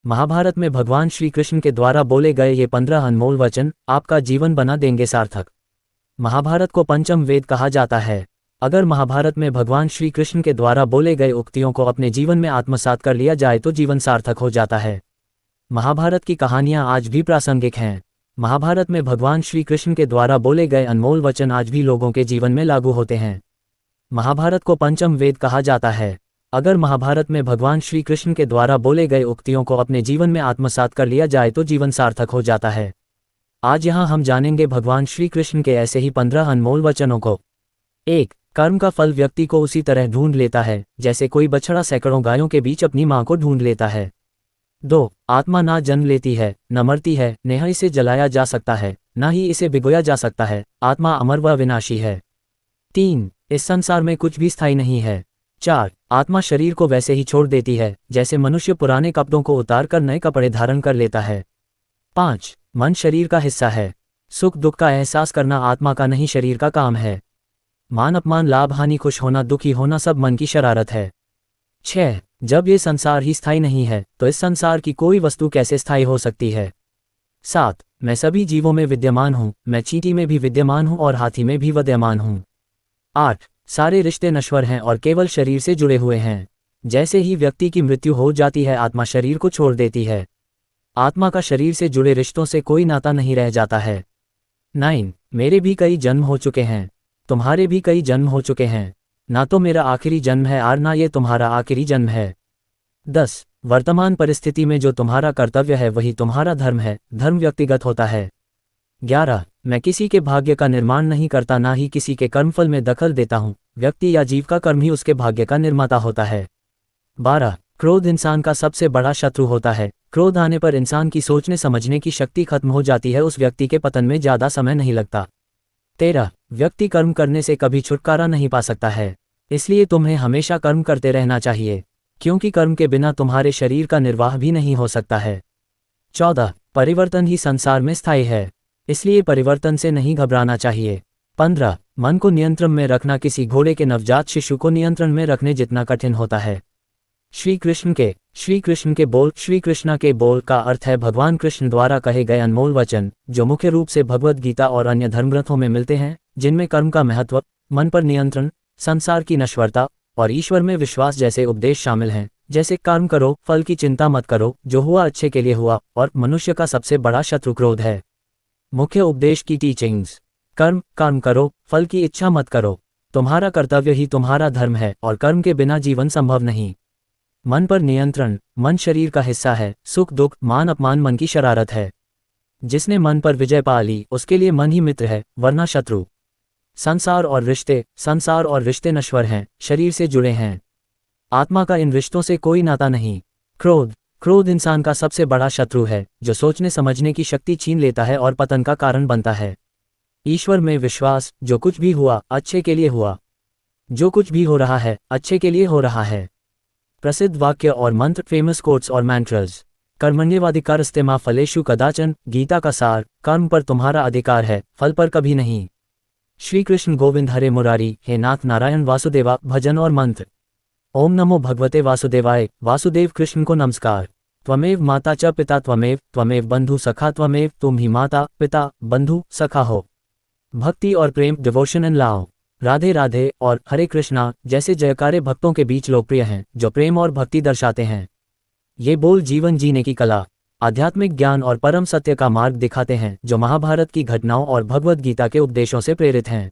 महाभारत में भगवान श्री कृष्ण के द्वारा बोले गए ये 15 अनमोल वचन आपका जीवन बना देंगे सार्थक। महाभारत को पंचम वेद कहा जाता है। अगर महाभारत में भगवान श्री कृष्ण के द्वारा बोले गए उक्तियों को अपने जीवन में आत्मसात कर लिया जाए तो जीवन सार्थक हो जाता है। महाभारत की कहानियां आज भी प्रासंगिक हैं। महाभारत में भगवान श्री कृष्ण के द्वारा बोले गए अनमोल वचन आज भी लोगों के जीवन में लागू होते हैं। महाभारत को पंचम वेद कहा जाता है। अगर महाभारत में भगवान श्री कृष्ण के द्वारा बोले गए उक्तियों को अपने जीवन में आत्मसात कर लिया जाए तो जीवन सार्थक हो जाता है। आज यहाँ हम जानेंगे भगवान श्री कृष्ण के ऐसे ही 15 अनमोल वचनों को। 1. कर्म का फल व्यक्ति को उसी तरह ढूंढ लेता है जैसे कोई बछड़ा सैकड़ों गायों के बीच अपनी मां को ढूंढ लेता है। 2. आत्मा ना जन्म लेती है, न मरती है, न इसे जलाया जा सकता है, न ही इसे भिगोया जा सकता है। आत्मा अमर व विनाशी है। 3. इस संसार में कुछ भी स्थायी नहीं है। 4. आत्मा शरीर को वैसे ही छोड़ देती है जैसे मनुष्य पुराने कपड़ों को उतार कर नए कपड़े धारण कर लेता है। 5. मन शरीर का हिस्सा है। सुख दुख का एहसास करना आत्मा का नहीं शरीर का काम है। मान अपमान लाभ हानि खुश होना दुखी होना सब मन की शरारत है। 6. जब ये संसार ही स्थायी नहीं है तो इस संसार की कोई वस्तु कैसे स्थायी हो सकती है। 7. मैं सभी जीवों में विद्यमान हूँ, मैं चींटी में भी विद्यमान हूँ और हाथी में भी विद्यमान हूँ। 8. सारे रिश्ते नश्वर हैं और केवल शरीर से जुड़े हुए हैं। जैसे ही व्यक्ति की मृत्यु हो जाती है आत्मा शरीर को छोड़ देती है। आत्मा का शरीर से जुड़े रिश्तों से कोई नाता नहीं रह जाता है। 9. मेरे भी कई जन्म हो चुके हैं, तुम्हारे भी कई जन्म हो चुके हैं, ना तो मेरा आखिरी जन्म है और ना ये तुम्हारा आखिरी जन्म है। 10. वर्तमान परिस्थिति में जो तुम्हारा कर्तव्य है वही तुम्हारा धर्म है, धर्म व्यक्तिगत होता है। 11. मैं किसी के भाग्य का निर्माण नहीं करता ना ही किसी के कर्मफल में दखल देता हूँ, व्यक्ति या जीव का कर्म ही उसके भाग्य का निर्माता होता है। 12. क्रोध इंसान का सबसे बड़ा शत्रु होता है, क्रोध आने पर इंसान की सोचने समझने की शक्ति खत्म हो जाती है, उस व्यक्ति के पतन में ज़्यादा समय नहीं लगता। 13. व्यक्ति कर्म करने से कभी छुटकारा नहीं पा सकता है, इसलिए तुम्हें हमेशा कर्म करते रहना चाहिए, क्योंकि कर्म के बिना तुम्हारे शरीर का निर्वाह भी नहीं हो सकता है। 14. परिवर्तन ही संसार में स्थायी है, इसलिए परिवर्तन से नहीं घबराना चाहिए। 15. मन को नियंत्रण में रखना किसी घोड़े के नवजात शिशु को नियंत्रण में रखने जितना कठिन होता है। श्री कृष्ण के बोल। श्री कृष्ण के बोल का अर्थ है भगवान कृष्ण द्वारा कहे गए अनमोल वचन, जो मुख्य रूप से भगवद गीता और अन्य धर्मग्रंथों में मिलते हैं, जिनमें कर्म का महत्व, मन पर नियंत्रण, संसार की नश्वरता और ईश्वर में विश्वास जैसे उपदेश शामिल हैं। जैसे कर्म करो, फल की चिंता मत करो, जो हुआ अच्छे के लिए हुआ, और मनुष्य का सबसे बड़ा शत्रु क्रोध है। मुख्य उपदेश की टीचिंग्स। कर्म करो, फल की इच्छा मत करो, तुम्हारा कर्तव्य ही तुम्हारा धर्म है और कर्म के बिना जीवन संभव नहीं। मन पर नियंत्रण। मन शरीर का हिस्सा है, सुख दुख मान अपमान मन की शरारत है। जिसने मन पर विजय पा ली उसके लिए मन ही मित्र है वरना शत्रु। संसार और रिश्ते नश्वर हैं, शरीर से जुड़े हैं, आत्मा का इन रिश्तों से कोई नाता नहीं। क्रोध इंसान का सबसे बड़ा शत्रु है, जो सोचने समझने की शक्ति छीन लेता है और पतन का कारण बनता है। ईश्वर में विश्वास। जो कुछ भी हुआ अच्छे के लिए हुआ, जो कुछ भी हो रहा है अच्छे के लिए हो रहा है। प्रसिद्ध वाक्य और मंत्र, फेमस कोट्स और मैंट्रस। कर्मण्येवाधिकारस्ते मा फलेषु कदाचन। गीता का सार। कर्म पर तुम्हारा अधिकार है, फल पर कभी नहीं। श्री कृष्ण गोविंद हरे मुरारी। हे नाथ नारायण वासुदेवा। भजन और मंत्र। ओम नमो भगवते वासुदेवाय। वासुदेव कृष्ण को नमस्कार। त्वमेव माता च पिता त्वमेव बंधु सखा त्वमेव। तुम ही माता पिता बंधु सखा हो। भक्ति और प्रेम, devotion and love. Radhe Radhe और हरे कृष्णा जैसे जयकारे भक्तों के बीच लोकप्रिय हैं, जो प्रेम और भक्ति दर्शाते हैं। ये बोल जीवन जीने की कला, आध्यात्मिक ज्ञान और परम सत्य का मार्ग दिखाते हैं, जो महाभारत की घटनाओं और भगवद गीता के उपदेशों से प्रेरित हैं।